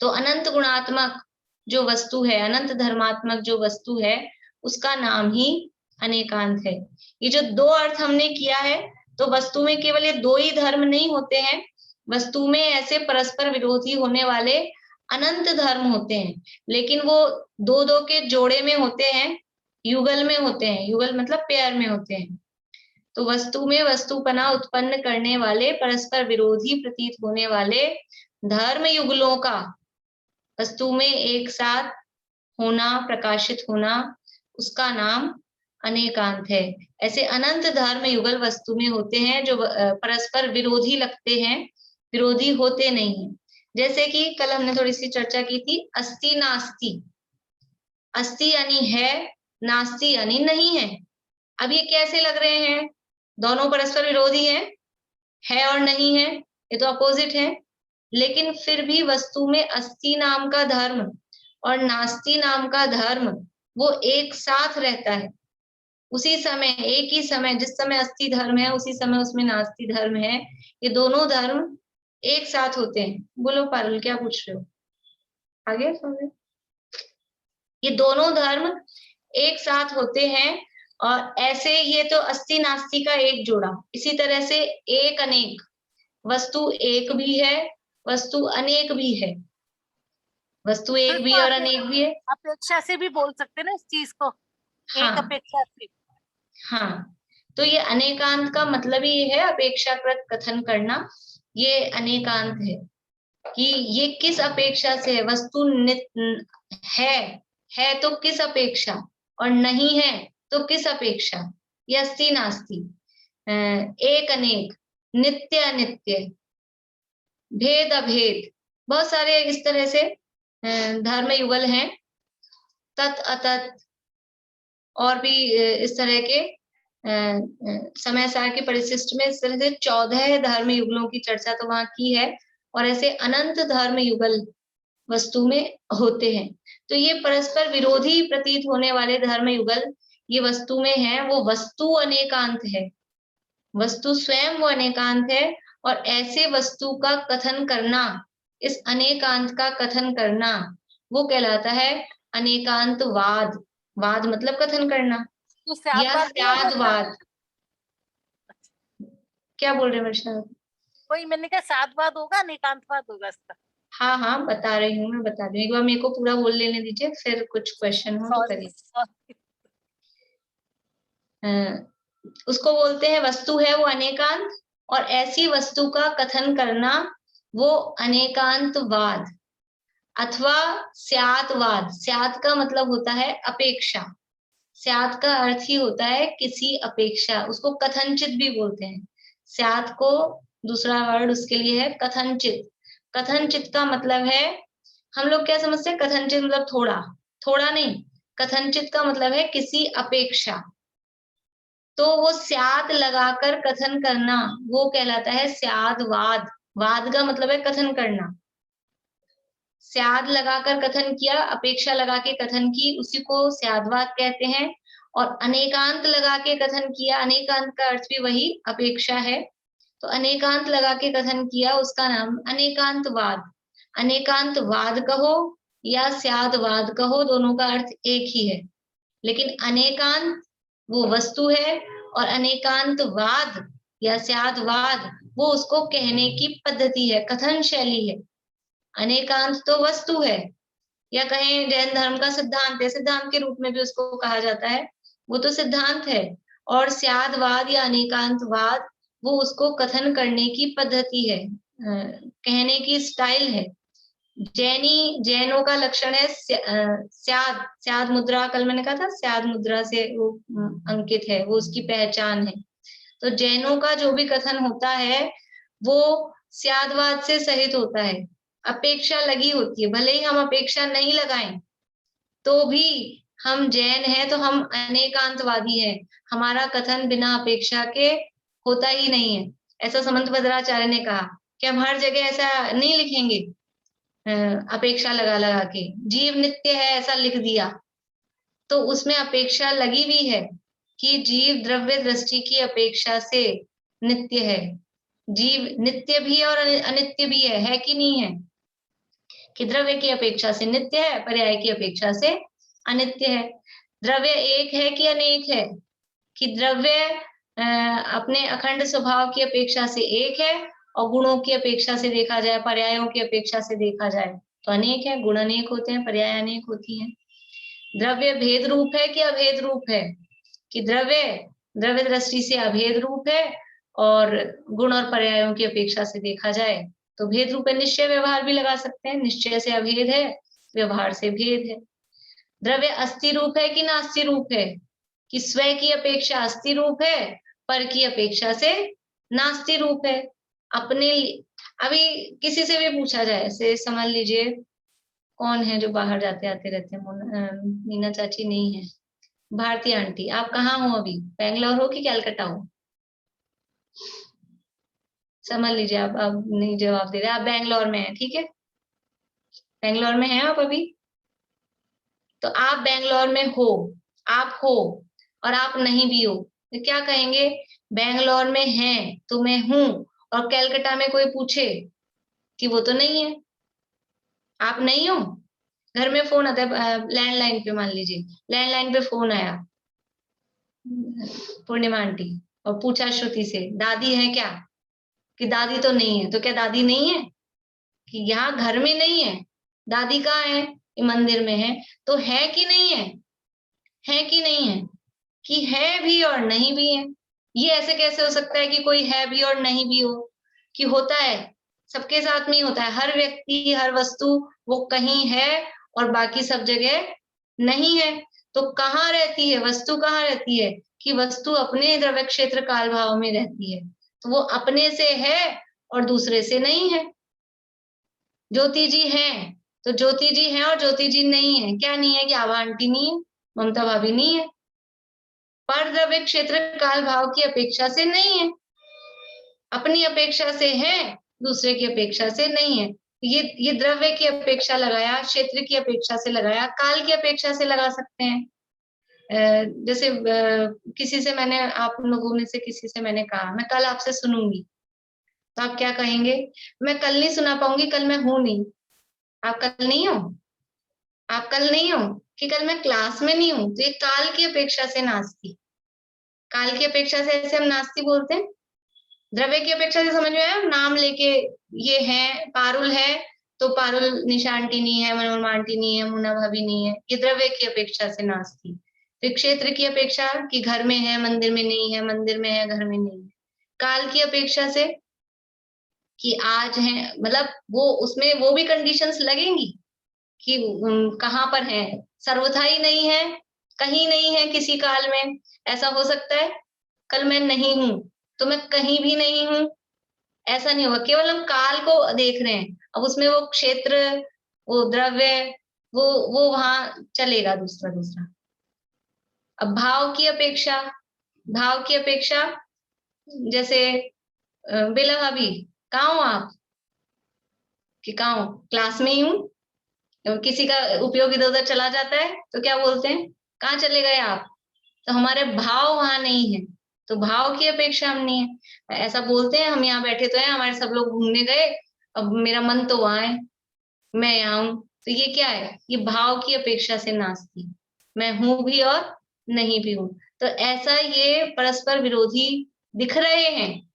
A: तो अनंत गुणात्मक जो वस्तु है, अनंत धर्मात्मक जो वस्तु है, उसका नाम ही अनेकांत है। ये जो दो अर्थ हमने किया है, तो वस्तु में केवल ये दो ही धर्म नहीं होते हैं, वस्तु में ऐसे परस्पर विरोधी होने वाले अनंत धर्म होते हैं, लेकिन वो दो दो के जोड़े में होते हैं, युगल में होते हैं। युगल मतलब पेयर में होते हैं। तो वस्तु में वस्तुपना उत्पन्न करने वाले, परस्पर विरोधी प्रतीत होने वाले धर्म युगलों का वस्तु में एक साथ होना, प्रकाशित होना, उसका नाम अनेकांत है। ऐसे अनंत धर्म युगल वस्तु में होते हैं जो परस्पर विरोधी लगते हैं, विरोधी होते नहीं है। जैसे कि कल हमने थोड़ी सी चर्चा की थी, अस्ति नास्ति। अस्ति यानी है, नास्ति यानी नहीं है। अब ये कैसे लग रहे हैं? दोनों परस्पर विरोधी है और नहीं है, ये तो अपोजिट है। लेकिन फिर भी वस्तु में अस्ति नाम का धर्म और नास्ति नाम का धर्म वो एक साथ रहता है। उसी समय, एक ही समय, जिस समय अस्ति धर्म है उसी समय उसमें नास्ति धर्म है। ये दोनों धर्म एक साथ होते हैं। बोलो पारुल, क्या पूछ रहे हो? आगे समझे। ये दोनों धर्म एक साथ होते हैं और ऐसे ये तो अस्ति नास्ति का एक जोड़ा। इसी तरह से एक अनेक, वस्तु एक भी है, वस्तु अनेक भी है। वस्तु एक भी और अनेक भी है।
I: अपेक्षा से भी बोल सकते हैं ना इस चीज को।
A: हाँ,
I: एक अपेक्षा से।
A: हाँ, तो ये अनेकांत का मतलब ही ये है अपेक्षाकृत कथन करना। ये अनेकांत है कि ये किस अपेक्षा से है। वस्तु है तो किस अपेक्षा, और नहीं है तो किस अपेक्षा। ये अस्ति नास्ति, एक अनेक, नित्य अनित्य, भेद अभेद, बहुत सारे इस तरह से धर्म युगल हैं। तत् अतत् और भी इस तरह के समय सार के परिशिष्ट में इस तरह से 14 धर्म युगलों की चर्चा तो वहां की है। और ऐसे अनंत धर्म युगल वस्तु में होते हैं। तो ये परस्पर विरोधी प्रतीत होने वाले धर्म युगल ये वस्तु में है, वो वस्तु अनेकांत है। वस्तु स्वयं वो अनेकांत है और ऐसे वस्तु का कथन करना, इस अनेकांत का कथन करना, वो कहलाता है अनेकांतवाद। वाद मतलब कथन करना, या स्यादवाद। क्या बोल रहे हैं वर्षा?
I: वही मैंने कहा साधवाद होगा, अनेकांतवाद होगा इसका।
A: हाँ हाँ, बता रही हूँ, मैं बता रही हूँ। एक बार मेरे को पूरा बोल लेने दीजिए, फिर कुछ क्वेश्चन हो तो करिए। उसको बोलते हैं, वस्तु है वो अनेकांत और ऐसी वस्तु का कथन करना वो अनेकांतवाद अथवा स्यातवाद। स्यात का मतलब होता है अपेक्षा। स्यात का अर्थ ही होता है किसी अपेक्षा, उसको कथनचित भी बोलते हैं। स्यात को दूसरा वर्ड उसके लिए है कथनचित। कथनचित का मतलब है, हम लोग क्या समझते हैं कथनचित मतलब थोड़ा, थोड़ा नहीं। कथनचित का मतलब है किसी अपेक्षा। तो वो स्याद लगाकर कथन करना वो कहलाता है स्यादवाद। वाद का मतलब है कथन करना। स्याद लगाकर कथन किया, अपेक्षा लगा के कथन की, उसी को स्यादवाद कहते हैं। और अनेकांत लगा के कथन किया, अनेकांत का अर्थ भी वही अपेक्षा है। तो अनेकांत लगा के कथन किया, उसका नाम अनेकांतवाद। अनेकांतवाद कहो या स्यादवाद कहो, दोनों का अर्थ एक ही है। लेकिन अनेकांत वो वस्तु है और अनेकांतवाद या स्यादवाद वो उसको कहने की पद्धति है, कथन शैली है। अनेकांत तो वस्तु है, या कहें जैन धर्म का सिद्धांत है, सिद्धांत के रूप में भी उसको कहा जाता है, वो तो सिद्धांत है। और स्यादवाद या अनेकांतवाद वो उसको कथन करने की पद्धति है, कहने की स्टाइल है। जैनों का लक्षण है स्याद मुद्रा। कल मैंने कहा था स्याद मुद्रा से वो अंकित है, वो उसकी पहचान है। तो जैनों का जो भी कथन होता है वो स्यादवाद से सहित होता है, अपेक्षा लगी होती है। भले ही हम अपेक्षा नहीं लगाएं तो भी हम जैन हैं, तो हम अनेकांतवादी हैं। हमारा कथन बिना अपेक्षा के होता ही नहीं है, ऐसा समंत भद्राचार्य ने कहा। कि हम हर जगह ऐसा नहीं लिखेंगे अपेक्षा लगा लगा के, जीव नित्य है ऐसा लिख दिया तो उसमें अपेक्षा लगी हुई है कि जीव द्रव्य दृष्टि की अपेक्षा से नित्य है। जीव नित्य भी और अनित्य भी है कि नहीं है? कि द्रव्य की अपेक्षा से नित्य है, पर्याय की अपेक्षा से अनित्य है। द्रव्य एक है कि अनेक है? कि द्रव्य अपने अखंड स्वभाव की अपेक्षा से एक है और गुणों की अपेक्षा से देखा जाए, पर्यायों की अपेक्षा से देखा जाए तो अनेक है। गुण अनेक होते हैं, पर्याय अनेक होती हैं। द्रव्य भेद रूप है कि अभेद रूप है? कि द्रव्य दृष्टि से अभेद रूप है और गुण और पर्यायों की अपेक्षा से देखा जाए तो भेद रूप है। निश्चय व्यवहार भी लगा सकते हैं, निश्चय से अभेद है, व्यवहार से भेद है। द्रव्य अस्थि रूप है कि नास्ति रूप है? कि स्वयं की अपेक्षा अस्थि रूप है, पर की अपेक्षा से नास्ति रूप है। अपने अभी किसी से भी पूछा जाए, ऐसे समझ लीजिए कौन है जो बाहर जाते आते रहते हैं, मीना चाची नहीं है, भारती आंटी, आप कहाँ हो अभी? बेंगलोर हो कि कलकत्ता हो? समझ लीजिए आप अब नहीं जवाब दे रहे, आप बेंगलोर में हैं, ठीक है, बेंगलोर में हैं आप अभी। तो आप बेंगलोर में हो, आप हो और आप नहीं भी हो तो क्या कहेंगे? बेंगलोर में हैं तो मैं हूं, और कलकत्ता में कोई पूछे कि वो तो नहीं है, आप नहीं हो। घर में फोन आता है लैंडलाइन पे, मान लीजिए लैंडलाइन पे फोन आया पूर्णिमा आंटी और पूछा श्रुति से दादी है क्या? कि दादी तो नहीं है। तो क्या दादी नहीं है? कि यहाँ घर में नहीं है, दादी कहाँ है? ये मंदिर में है। तो है कि नहीं है? है कि नहीं है? कि है भी और नहीं भी है। ये ऐसे कैसे हो सकता है कि कोई है भी और नहीं भी हो? कि होता है, सबके साथ में ही होता है। हर व्यक्ति, हर वस्तु वो कहीं है और बाकी सब जगह नहीं है। तो कहाँ रहती है वस्तु? कहाँ रहती है? कि वस्तु अपने द्रव्य क्षेत्र काल भाव में रहती है। तो वो अपने से है और दूसरे से नहीं है। ज्योति जी है तो ज्योति जी है और ज्योति जी नहीं है। क्या नहीं है? कि आभा आंटी नहीं है, ममता भाभी नहीं है। पर द्रव्य क्षेत्र काल भाव की अपेक्षा से नहीं है, अपनी अपेक्षा से है, दूसरे की अपेक्षा से नहीं है। ये द्रव्य की अपेक्षा लगाया, क्षेत्र की अपेक्षा से लगाया, काल की अपेक्षा से लगा सकते हैं। जैसे किसी से मैंने, आप लोगों में से किसी से मैंने कहा मैं कल आपसे सुनूंगी, तो आप क्या कहेंगे? मैं कल नहीं सुना पाऊंगी, कल मैं हूं नहीं। आप कल नहीं हो, आप कल नहीं हो, कि कल मैं क्लास में नहीं हूं। तो ये काल की अपेक्षा से नास्ती, काल की अपेक्षा से ऐसे हम नास्ती बोलते हैं। द्रव्य की अपेक्षा से समझ में आया? नाम लेके ये है, पारुल है तो पारुल निशा आंटी नहीं है, मनोरमा आंटी नहीं है, मुन्ना भाभी नहीं है। ये द्रव्य की अपेक्षा से नास्ती। फिर क्षेत्र की अपेक्षा कि घर में है मंदिर में नहीं है, मंदिर में है घर में नहीं है। काल की अपेक्षा से कि आज है, मतलब वो उसमें वो भी कंडीशंस लगेंगी कि कहाँ पर है। सर्वथा ही नहीं है, कहीं नहीं है किसी काल में। ऐसा हो सकता है कल मैं नहीं हूं तो मैं कहीं भी नहीं हूं, ऐसा नहीं होगा। केवल हम काल को देख रहे हैं, अब उसमें वो क्षेत्र, वो द्रव्य, वो वहां चलेगा दूसरा दूसरा। अब भाव की अपेक्षा, भाव की अपेक्षा जैसे बेला भाभी कहाँ हो आप? कि कहाँ हो? क्लास में ही हूँ। किसी का उपयोग इधर उधर चला जाता है तो क्या बोलते हैं? कहाँ चले गए आप? तो हमारे भाव वहां नहीं है, तो भाव की अपेक्षा हम नहीं है। ऐसा बोलते हैं हम यहाँ बैठे तो है, हमारे सब लोग घूमने गए, अब मेरा मन तो वहां है, मैं यहाँ हूं। तो ये क्या है? ये भाव की अपेक्षा से नास्ती, मैं हूं भी और नहीं भी हूं। तो ऐसा ये परस्पर विरोधी दिख रहे हैं,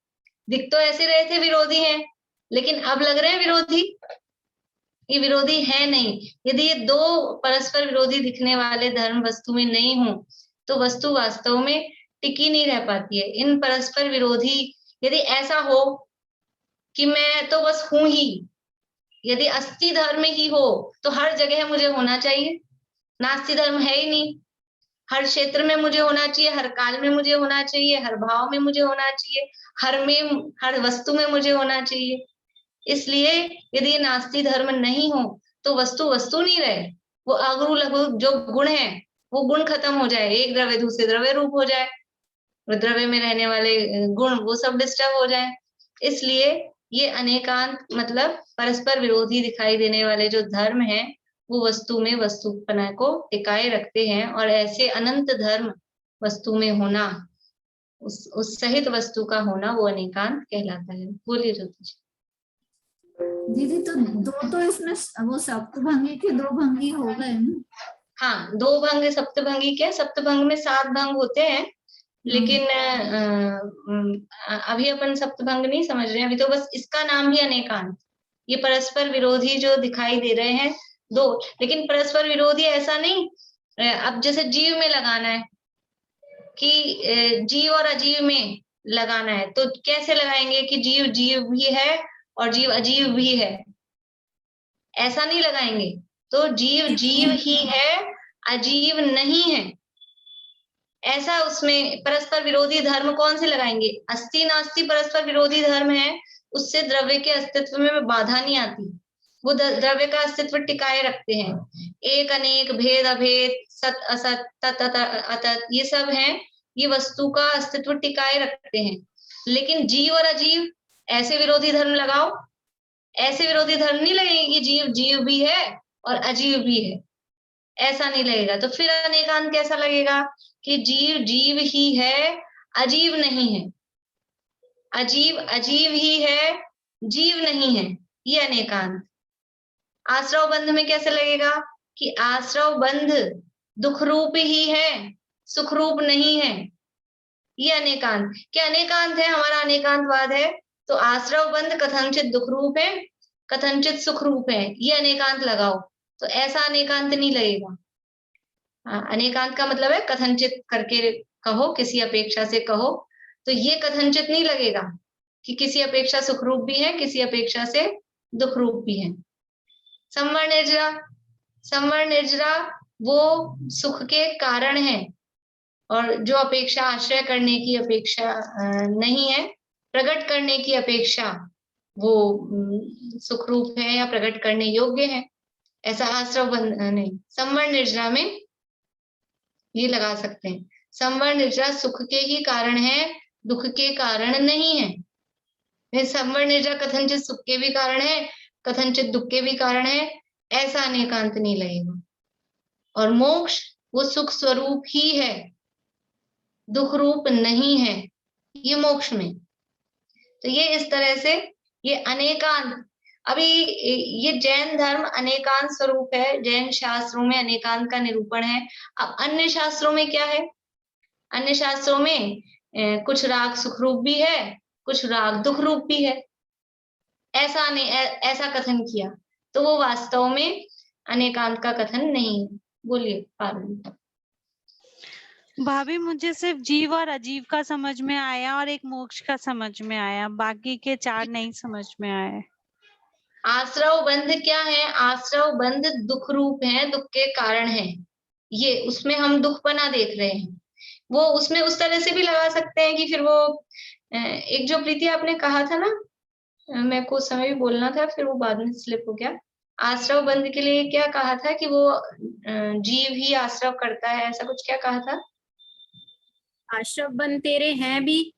A: दिख तो ऐसे रहे थे विरोधी हैं, लेकिन अब लग रहे हैं विरोधी। ये विरोधी है नहीं। यदि ये दो परस्पर विरोधी दिखने वाले धर्म वस्तु में नहीं हो तो वस्तु वास्तव में टिकी नहीं रह पाती है। इन परस्पर विरोधी, यदि ऐसा हो कि मैं तो बस हूं ही, यदि अस्थि धर्म ही हो तो हर जगह मुझे होना चाहिए। नास्ति धर्म है ही नहीं, हर क्षेत्र में मुझे होना चाहिए, हर काल में मुझे होना चाहिए, हर भाव में मुझे होना चाहिए, हर वस्तु में मुझे होना चाहिए। इसलिए यदि नास्ति धर्म नहीं हो तो वस्तु वस्तु नहीं रहे, वो अगु लघु जो गुण है वो गुण खत्म हो जाए, एक द्रव्य दूसरे द्रव्य रूप हो जाए, द्रव्य में रहने वाले गुण वो सब डिस्टर्ब हो जाए। इसलिए ये अनेकांत मतलब परस्पर विरोधी दिखाई देने वाले जो धर्म हैं वो वस्तु में वस्तुपना को टिकाए रखते हैं, और ऐसे अनंत धर्म वस्तु में होना, उस सहित वस्तु का होना वो अनेकांत कहलाता है। बोलिए ज्योति जी।
E: दीदी तो दो तो इसमें वो सप्तभंगी के दो भंगी हो गए ना।
A: हाँ, दो भंग सप्तभंगी के, सप्तभंग में 7 भंग होते हैं, लेकिन अभी अपन सप्तभंग नहीं समझ रहे हैं, अभी तो बस इसका नाम ही अनेकांत। ये परस्पर विरोधी जो दिखाई दे रहे हैं दो, लेकिन परस्पर विरोधी ऐसा नहीं, अब जैसे जीव में लगाना है कि जीव और अजीव में लगाना है, तो कैसे लगाएंगे कि जीव जीव भी है और जीव अजीव भी है, ऐसा नहीं लगाएंगे। तो जीव जीव ही है, अजीव नहीं है, ऐसा उसमें परस्पर विरोधी धर्म कौन से लगाएंगे? अस्ति नास्ति परस्पर विरोधी धर्म है, उससे द्रव्य के अस्तित्व में बाधा नहीं आती, वो द्रव्य का अस्तित्व टिकाए रखते हैं। एक अनेक, भेद अभेद, सत असत, तत अतत, ये सब हैं, ये वस्तु का अस्तित्व टिकाए रखते हैं। लेकिन जीव और अजीव, ऐसे विरोधी धर्म लगाओ, ऐसे विरोधी धर्म नहीं लगेंगे कि जीव जीव भी है और अजीव भी है, ऐसा नहीं लगेगा। तो फिर अनेकांत कैसा लगेगा कि जीव जीव ही है, अजीव नहीं है, अजीव अजीव ही है, जीव नहीं है, ये अनेकांत। आश्रव बंध में कैसे लगेगा कि आश्रव बंध दुख रूप ही है, सुख रूप नहीं है, ये अनेकांत। क्या अनेकांत है? हमारा अनेकांतवाद है, तो आश्रव बंध कथनचित दुख रूप है, कथनचित सुख रूप है, ये अनेकांत लगाओ, तो ऐसा अनेकांत नहीं लगेगा। अनेकांत का मतलब है कथनचित करके कहो, किसी अपेक्षा से कहो, तो ये कथनचित नहीं लगेगा कि किसी अपेक्षा सुख रूप भी है, किसी अपेक्षा से दुख रूप भी है। संवर्ण निर्जरा, संवर्ण निर्जरा वो सुख के कारण है, और जो अपेक्षा आश्रय करने की अपेक्षा नहीं है, प्रकट करने की अपेक्षा वो सुख रूप है या प्रकट करने योग्य है, ऐसा आश्रव बंध नहीं। संवर्ण निर्जरा में ये लगा सकते हैं, संवर्ण निर्जरा सुख के ही कारण है, दुख के कारण नहीं है। संवर्ण निर्जरा कथनचित सुख के भी कारण है, कथनचित दुख के भी कारण है, ऐसा अनेकांत नहीं लगेगा। और मोक्ष वो सुख स्वरूप ही है, दुख रूप नहीं है, ये मोक्ष में। तो ये इस तरह से ये अनेकांत, अभी ये जैन धर्म अनेकांत स्वरूप है, जैन शास्त्रों में अनेकांत का निरूपण है। अब अन्य शास्त्रों में क्या है? अन्य शास्त्रों में कुछ राग सुख रूप भी है, कुछ राग दुख रूप भी है, ऐसा नहीं, ऐसा कथन किया, तो वो वास्तव में अनेकांत का कथन नहीं है। बोलिए पार्वती।
J: भाभी मुझे सिर्फ जीव और अजीव का समझ में आया और एक मोक्ष का समझ में आया, बाकी के 4 नहीं समझ में आए।
A: आश्रव बंध क्या है? आश्रव बंध दुख रूप है, दुख के कारण है, ये उसमें हम दुख बना देख रहे हैं। वो उसमें उस तरह से भी लगा सकते हैं कि फिर वो एक जो प्रीति आपने कहा था ना, मैं कुछ समय भी बोलना था, फिर वो बाद में स्लिप हो गया। आश्रव बंध के लिए क्या कहा था कि वो जीव ही आश्रव करता है, ऐसा कुछ क्या कहा था?
F: आश्रव बंध तेरे हैं भी,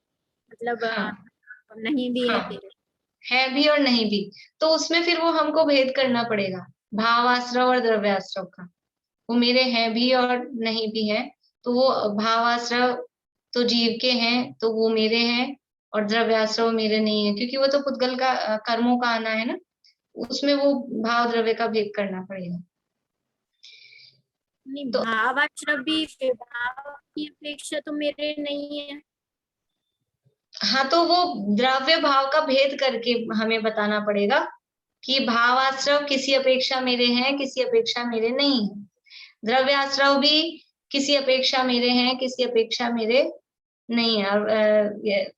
F: मतलब
A: हाँ,
F: नहीं भी है
A: हाँ,
F: तेरे,
A: है भी और नहीं भी, तो उसमें फिर वो हमको भेद करना पड़ेगा, भाव आश्रव और द्रव्याश्रव का। वो मेरे हैं भी और नहीं भी है, तो वो भाव आश्रव तो जीव के हैं, तो वो मेरे हैं, और द्रव्याश्रव मेरे नहीं है, क्योंकि वो तो पुद्गल का कर्मों का आना है ना, उसमें वो भाव द्रव्य का भेद करना पड़ेगा।
F: नहीं
A: तो
F: भाव आश्रव भी भाव की अपेक्षा तो मेरे नहीं है।
A: हाँ, तो वो द्रव्य भाव का भेद करके हमें बताना पड़ेगा कि भाव आश्रव किसी अपेक्षा मेरे हैं, किसी अपेक्षा मेरे नहीं है। द्रव्य आश्रव भी किसी अपेक्षा मेरे हैं, किसी अपेक्षा मेरे नहीं है। और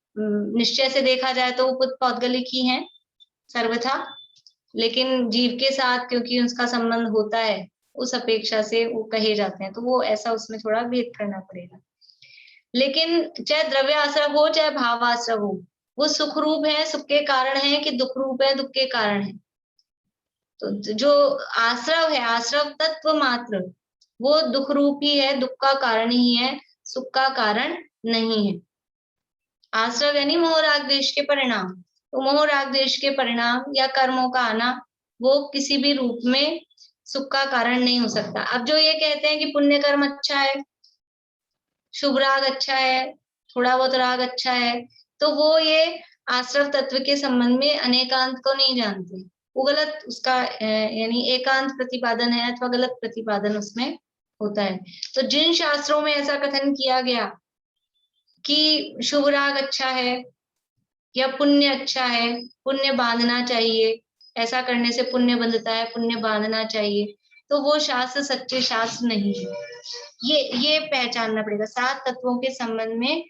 A: निश्चय से देखा जाए तो वो पौद्गलिक ही है सर्वथा, लेकिन जीव के साथ क्योंकि उसका संबंध होता है, उस अपेक्षा से वो कहे जाते हैं, तो वो ऐसा उसमें थोड़ा भेद करना पड़ेगा। लेकिन चाहे द्रव्य आश्रव हो चाहे भाव आश्रव हो, वो सुख रूप है, सुख के कारण है, कि दुख रूप है, दुख के कारण है। तो जो आश्रव है, आश्रव तत्व मात्र, वो दुख रूप ही है, दुख का कारण ही है, सुख का कारण नहीं है। आश्रव यानी मोह राग द्वेष के परिणाम, तो मोह राग द्वेष के परिणाम या कर्मों का आना वो किसी भी रूप में सुख का कारण नहीं हो सकता। अब जो ये कहते हैं कि पुण्य कर्म अच्छा है, शुभ राग अच्छा है, थोड़ा बहुत राग अच्छा है, तो वो ये आश्रव तत्व के संबंध में अनेकांत को नहीं जानते। वो गलत उसका यानी एकांत प्रतिपादन है अथवा गलत प्रतिपादन उसमें होता है। तो जिन शास्त्रों में ऐसा कथन किया गया कि शुभ राग अच्छा है या पुण्य अच्छा है, पुण्य बांधना चाहिए, ऐसा करने से पुण्य बंधता है, पुण्य बांधना चाहिए, तो वो शास्त्र सच्चे शास्त्र नहीं है। ये पहचानना पड़ेगा 7 तत्वों के संबंध में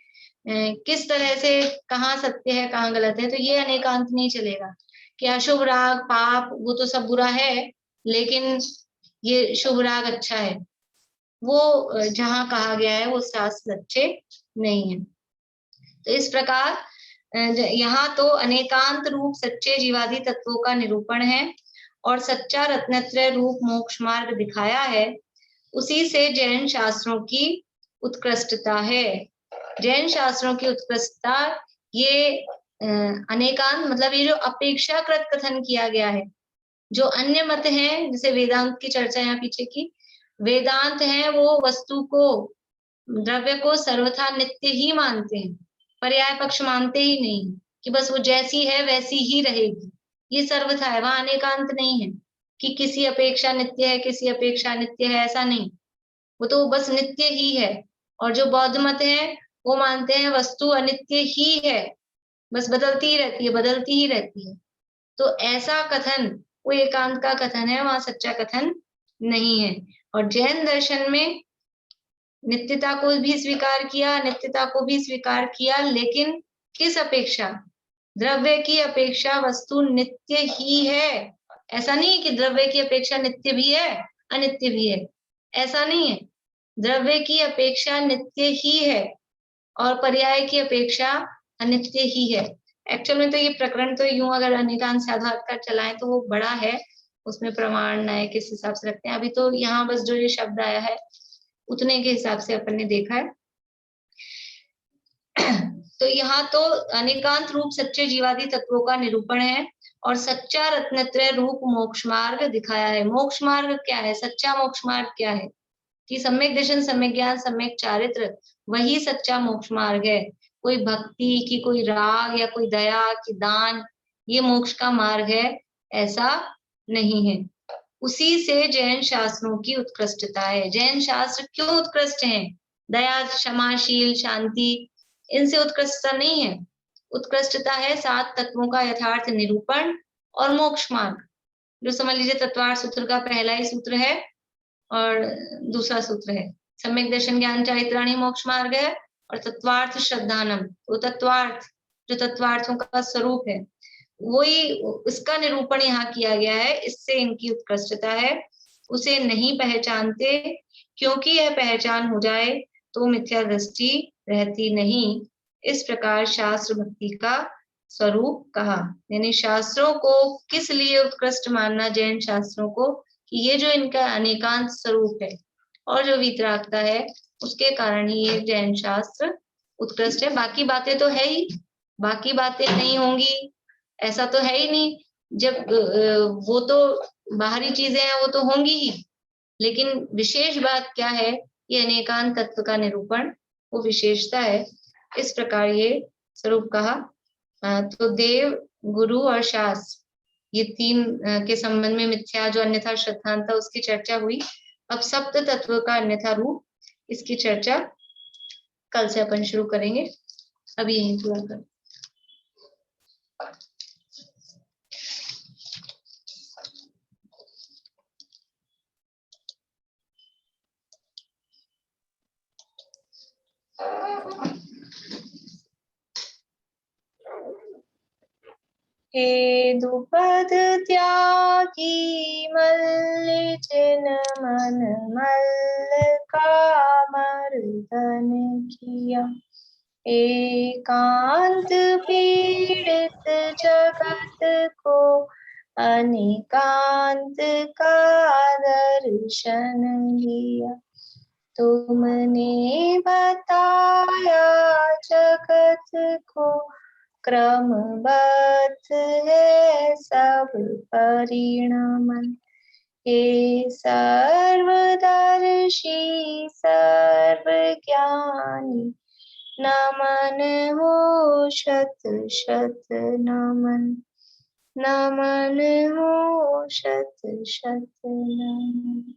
A: किस तरह से कहाँ सत्य है कहाँ गलत है। तो ये अनेकांत नहीं चलेगा कि अशुभ राग पाप वो तो सब बुरा है, लेकिन ये शुभ राग अच्छा है, वो जहाँ कहा गया है वो शास्त्र अच्छे नहीं है। तो इस प्रकार यहाँ तो अनेकांत रूप सच्चे जीवादि तत्वों का निरूपण है और सच्चा रत्नत्रय रूप मोक्ष मार्ग दिखाया है। उसी से जैन शास्त्रों की उत्कृष्टता है। जैन शास्त्रों की उत्कृष्टता ये अनेकांत मतलब ये जो अपेक्षाकृत कथन किया गया है, जो अन्य मत हैं जैसे वेदांत की चर्चा यहाँ पीछे की, वेदांत है वो वस्तु को द्रव्य को सर्वथा नित्य ही मानते हैं, पर्याय पक्ष मानते ही नहीं कि बस वो जैसी है वैसी ही रहेगी, ये सर्वथा है। वहां अनेकांत नहीं है कि किसी अपेक्षा नित्य है किसी अपेक्षा नित्य है, ऐसा नहीं, वो तो बस नित्य ही है। और जो बौद्ध मत है वो मानते हैं वस्तु अनित्य ही है, बस बदलती ही रहती है बदलती ही रहती है। तो ऐसा कथन वो एकांत का कथन है, वहां सच्चा कथन नहीं है। और जैन दर्शन में नित्यता को भी स्वीकार किया, अनित्यता को भी स्वीकार किया, लेकिन किस अपेक्षा? द्रव्य की अपेक्षा वस्तु नित्य ही है। ऐसा नहीं है कि द्रव्य की अपेक्षा नित्य भी है अनित्य भी है, ऐसा नहीं है। द्रव्य की अपेक्षा नित्य ही है और पर्याय की अपेक्षा अनित्य ही है। एक्चुअल में तो ये प्रकरण तो यूं अगर अनेकांत से आधार का चलाएं तो वो बड़ा है, उसमें प्रमाण नए किस हिसाब से रखते हैं। अभी तो यहाँ बस जो ये शब्द आया है उतने के हिसाब से अपन ने देखा है। तो यहाँ तो अनेकांत रूप सच्चे जीवादि तत्वों का निरूपण है और सच्चा रत्नत्रय रूप मोक्ष मार्ग दिखाया है। मोक्ष मार्ग क्या है? सच्चा मोक्ष मार्ग क्या है? कि सम्यक दर्शन सम्यक ज्ञान सम्यक चारित्र वही सच्चा मोक्ष मार्ग है। कोई भक्ति की कोई राग या कोई दया की दान ये मोक्ष का मार्ग है, ऐसा नहीं है। उसी से जैन शास्त्रों की उत्कृष्टता है। जैन शास्त्र क्यों उत्कृष्ट हैं? दया क्षमाशील शांति इनसे उत्कृष्टता नहीं है। उत्कृष्टता है 7 तत्वों का यथार्थ निरूपण और मोक्ष मार्ग। जो समझ लीजिए तत्वार्थ सूत्र का पहला ही सूत्र है और दूसरा सूत्र है सम्यक दर्शन ज्ञान चारित्राणी मोक्ष मार्ग है और तत्वार्थ श्रद्धानम, वो तत्वार्थ जो तत्वार्थों का स्वरूप है वही इसका निरूपण यहाँ किया गया है। इससे इनकी उत्कृष्टता है। उसे नहीं पहचानते क्योंकि यह पहचान हो जाए तो मिथ्या दृष्टि रहती नहीं। इस प्रकार शास्त्र भक्ति का स्वरूप कहा। यानी शास्त्रों को किस लिए उत्कृष्ट मानना जैन शास्त्रों को कि ये जो इनका अनेकांत स्वरूप है और जो वीतरागता है उसके कारण ही ये जैन शास्त्र उत्कृष्ट है। बाकी बातें तो है ही, बाकी बातें नहीं होंगी ऐसा तो है ही नहीं। जब वो तो बाहरी चीजें हैं वो तो होंगी ही, लेकिन विशेष बात क्या है? ये अनेकांत तत्व का निरूपण वो विशेषता है। इस प्रकार ये स्वरूप कहा। तो देव गुरु और शास्त्र ये 3 के संबंध में मिथ्या जो अन्यथा श्रद्धांता उसकी चर्चा हुई। अब सप्त तत्व का अन्यथा रूप इसकी चर्चा कल से अपन शुरू करेंगे। अभी यहीं पूरा कर। हे दुपद त्यागी मल्लिचन मन मल्ल का मर्दन किया। एकांत पीड़ित जगत को अनेकांत का दर्शन दिया। तुमने बताया जगत को क्रमबद्ध है सब परिणमन। हे सर्वदर्शी सर्वज्ञानी नमन हो शत शत नमन। नमन हो शत शत नमन।